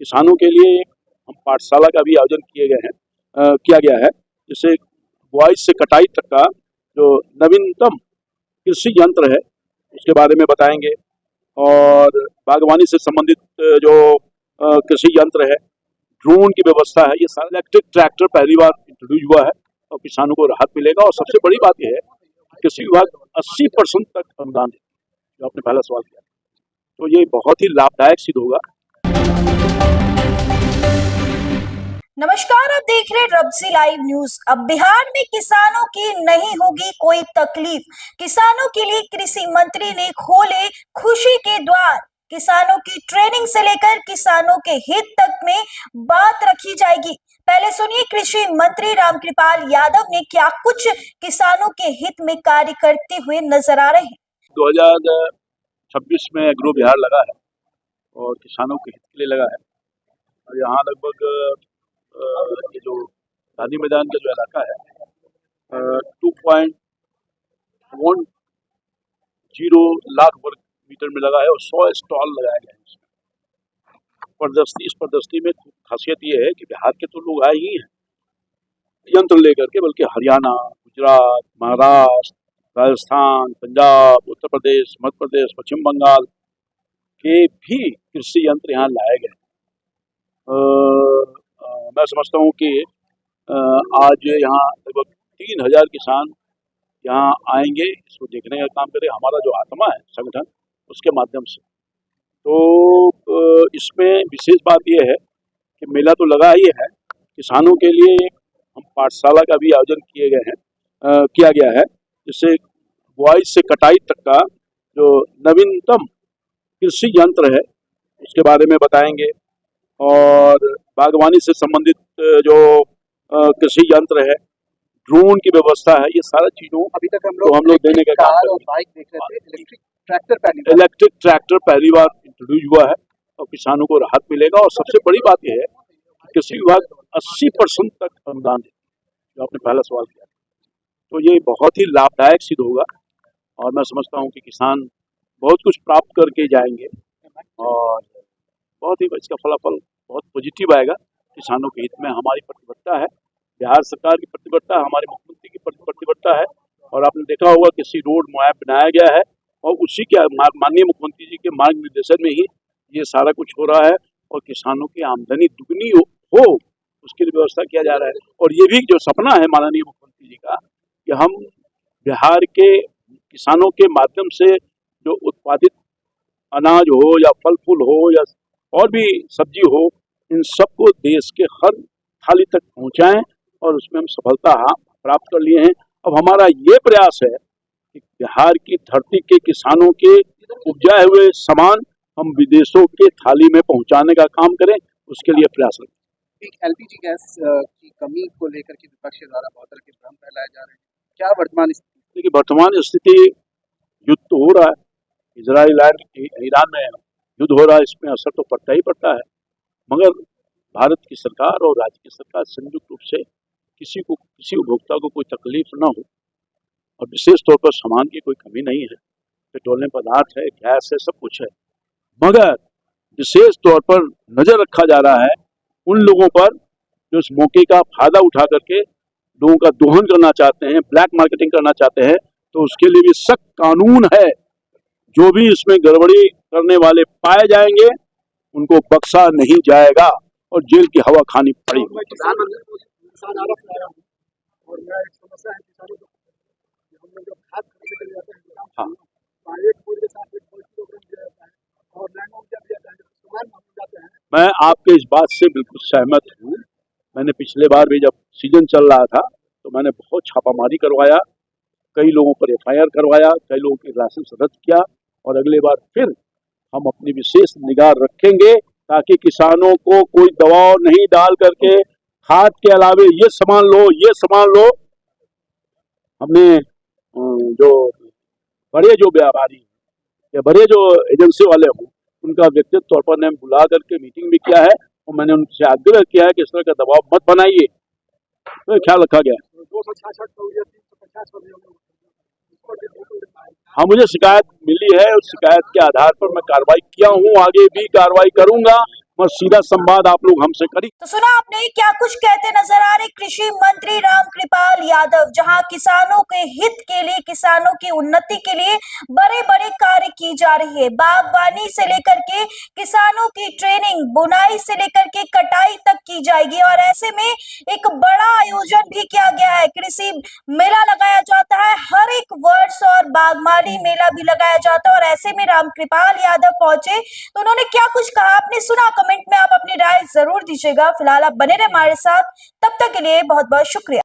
किसानों के लिए हम पाठशाला का भी आयोजन किया गया है, जिससे बुआई से कटाई तक का जो नवीनतम कृषि यंत्र है उसके बारे में बताएंगे और बागवानी से संबंधित जो कृषि यंत्र है, ड्रोन की व्यवस्था है, ये सारा इलेक्ट्रिक ट्रैक्टर पहली बार इंट्रोड्यूस हुआ है और किसानों को राहत मिलेगा। और सबसे बड़ी बात यह है कि कृषि विभाग 80% तक अनुदान देगा, जो आपने पहला सवाल किया, तो ये बहुत ही लाभदायक सिद्ध होगा। नमस्कार, आप देख रहे हैं रब्सी लाइव न्यूज। अब बिहार में किसानों की नहीं होगी कोई तकलीफ। किसानों के लिए कृषि मंत्री ने खोले खुशी के द्वार। किसानों की ट्रेनिंग से लेकर किसानों के हित तक में बात रखी जाएगी। पहले सुनिए कृषि मंत्री रामकृपाल यादव ने क्या कुछ किसानों के हित में कार्य करते हुए नजर आ रहे हैं। 2026 में एग्रो बिहार लगा है और किसानों के हित के लिए लगा है और यहाँ लगभग ये जो गांधी मैदान का जो इलाका है 2.10 लाख वर्ग मीटर में लगा है और 100 स्टॉल लगाए गए हैं। इस प्रदर्शनी में खासियत ये है कि बिहार के तो लोग आए ही हैं यंत्र लेकर के, बल्कि हरियाणा, गुजरात, महाराष्ट्र, राजस्थान, पंजाब, उत्तर प्रदेश, मध्य प्रदेश, पश्चिम बंगाल के भी कृषि यंत्र यहाँ लाए गए। मैं समझता हूँ कि आज यहाँ लगभग 3000 किसान यहाँ आएंगे, इसको देखने का काम करें हमारा जो आत्मा है संगठन उसके माध्यम से। तो इसमें विशेष बात यह है कि मेला तो लगा ही है, किसानों के लिए हम पाठशाला का भी आयोजन किया गया है, जिससे बुआई से कटाई तक का जो नवीनतम कृषि यंत्र है उसके बारे में बताएंगे और बागवानी से संबंधित जो कृषि यंत्र है, ड्रोन की व्यवस्था है, ये सारा चीजों अभी तक हम लोग देने का काम कर रहे हैं। इलेक्ट्रिक ट्रैक्टर पहली बार इंट्रोड्यूस हुआ है और किसानों को राहत मिलेगा। और सबसे बड़ी बात यह है कि कृषि विभाग 80% तक अनुदान देगा, जो आपने पहला सवाल किया, तो ये बहुत ही लाभदायक सिद्ध होगा और मैं समझता हूँ कि किसान बहुत कुछ प्राप्त करके जाएंगे और बहुत ही इसका फलाफल बहुत पॉजिटिव आएगा। किसानों के हित में हमारी प्रतिबद्धता है, बिहार सरकार की प्रतिबद्धता है, हमारे मुख्यमंत्री की प्रतिबद्धता है। और आपने देखा होगा किसी रोड मैप बनाया गया है और उसी के माननीय मुख्यमंत्री जी के मार्ग निर्देशन में ही ये सारा कुछ हो रहा है और किसानों की आमदनी दुगनी हो उसके लिए व्यवस्था किया जा रहा है। और ये भी जो सपना है माननीय मुख्यमंत्री जी का कि हम बिहार के किसानों के माध्यम से जो उत्पादित अनाज हो या फल फूल हो या और भी सब्जी हो, इन सबको देश के हर थाली तक पहुंचाएं और उसमें हम सफलता प्राप्त कर लिए हैं। अब हमारा ये प्रयास है कि बिहार की धरती के किसानों के उपजाए हुए सामान हम विदेशों के थाली में पहुंचाने का काम करें, उसके लिए प्रयास करें। एलपीजी गैस की कमी को लेकर के विपक्ष द्वारा बहुत तरह के भ्रम फैलाए जा रहे हैं, क्या वर्तमान स्थिति? देखिए, वर्तमान स्थिति युद्ध तो हो रहा है, इजराइल ईरान में युद्ध हो रहा है, इसमें असर तो पड़ता ही पड़ता है, मगर भारत की सरकार और राज्य की सरकार संयुक्त रूप से किसी उपभोक्ता को कोई तकलीफ न हो और विशेष तौर पर सामान की कोई कमी नहीं है, पेट्रोलियम पदार्थ है, गैस है, सब कुछ है, मगर विशेष तौर पर नजर रखा जा रहा है उन लोगों पर जो इस मौके का फायदा उठा करके लोगों का दोहन करना चाहते हैं, ब्लैक मार्केटिंग करना चाहते हैं। तो उसके लिए भी सख्त कानून है, जो भी इसमें गड़बड़ी करने वाले पाए जाएंगे उनको बख्शा नहीं जाएगा और जेल की हवा खानी पड़ेगी। हाँ, मैं आपके इस बात से बिल्कुल सहमत हूँ। मैंने पिछले बार भी जब सीजन चल रहा था तो मैंने बहुत छापामारी करवाया, कई लोगों पर एफआईआर करवाया, कई लोगों के लाइसेंस रद्द किया और अगले बार फिर हम अपनी विशेष निगाह रखेंगे ताकि किसानों को कोई दबाव नहीं डाल करके खाद के अलावे ये सामान लो। हमने जो बड़े जो व्यापारी या बड़े जो एजेंसी वाले हों उनका व्यक्तिगत तौर पर ने बुला करके मीटिंग भी किया है और मैंने उनसे आग्रह किया है कि इस तरह का दबाव मत बनाइए, तो ख्याल रखा गया। हाँ, मुझे शिकायत मिली है, उस शिकायत के आधार पर मैं कार्रवाई किया हूँ, आगे भी कार्रवाई करूंगा सीधा संवाद आप लोग हमसे करिए। तो सुना आपने क्या कुछ कहते नजर आ रहे कृषि मंत्री रामकृपाल यादव, जहां किसानों के हित के लिए, किसानों की उन्नति के लिए बड़े बड़े कार्य की जा रही है। बागवानी से लेकर के किसानों की ट्रेनिंग, बुनाई से लेकर के कटाई तक की जाएगी। और ऐसे में एक बड़ा आयोजन भी किया गया है, कृषि मेला लगाया जाता है हर एक वर्ष, और बागवानी मेला भी लगाया जाता है। और ऐसे में रामकृपाल यादव पहुंचे तो उन्होंने क्या कुछ कहा आपने सुना। कमेंट में आप अपनी राय जरूर दीजिएगा। फिलहाल आप बने रहे हमारे साथ, तब तक के लिए बहुत बहुत शुक्रिया।